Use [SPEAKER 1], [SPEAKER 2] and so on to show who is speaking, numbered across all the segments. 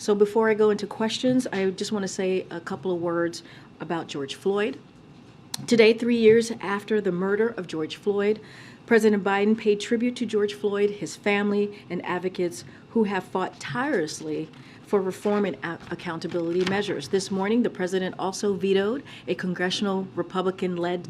[SPEAKER 1] So before I go into questions, I just want to say a couple of words about George Floyd. Today, 3 years after the murder of George Floyd, President Biden paid tribute to George Floyd, his family, and advocates who have fought tirelessly for reform and accountability measures. This morning, the president also vetoed a congressional Republican-led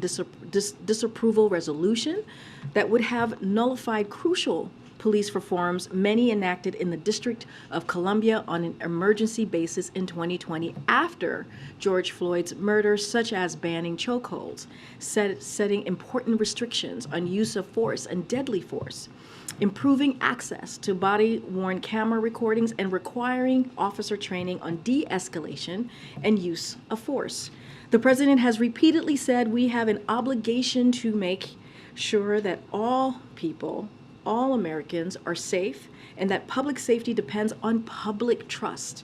[SPEAKER 1] disapproval resolution that would have nullified crucial police reforms, many enacted in the District of Columbia on an emergency basis in 2020 after George Floyd's murder, such as banning chokeholds, setting important restrictions on use of force and deadly force, improving access to body-worn camera recordings, and requiring officer training on de-escalation and use of force. The president has repeatedly said we have an obligation to make sure that all people, all Americans, are safe, and that public safety depends on public trust.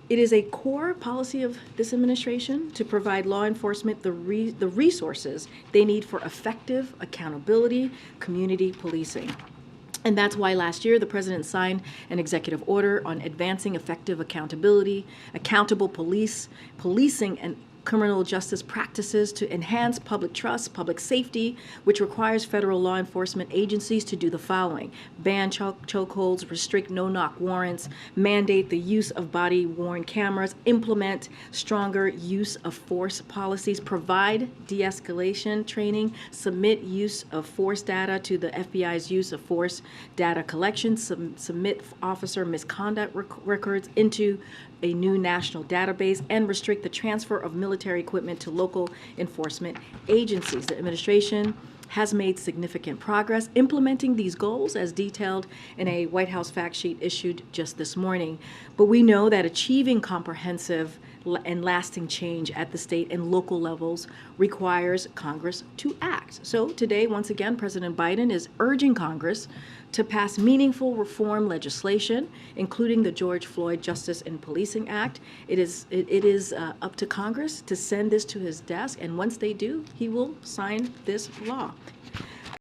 [SPEAKER 1] It is a core policy of this administration to provide law enforcement the resources they need for effective accountability, community policing. And that's why last year the president signed an executive order on advancing effective accountability, accountable policing, and criminal justice practices to enhance public trust, public safety, which requires federal law enforcement agencies to do the following: ban chokeholds, restrict no-knock warrants, mandate the use of body-worn cameras, implement stronger use of force policies, provide de-escalation training, submit use of force data to the FBI's use of force data collection, submit officer misconduct records into a new national database, and restrict the transfer of military equipment to local enforcement agencies. The administration has made significant progress implementing these goals as detailed in a White House fact sheet issued just this morning. But we know that achieving comprehensive and lasting change at the state and local levels requires Congress to act. So today, once again, President Biden is urging Congress to pass meaningful reform legislation, including the George Floyd Justice in Policing Act. It is up to Congress to send this to his desk, and once they do, he will sign this law.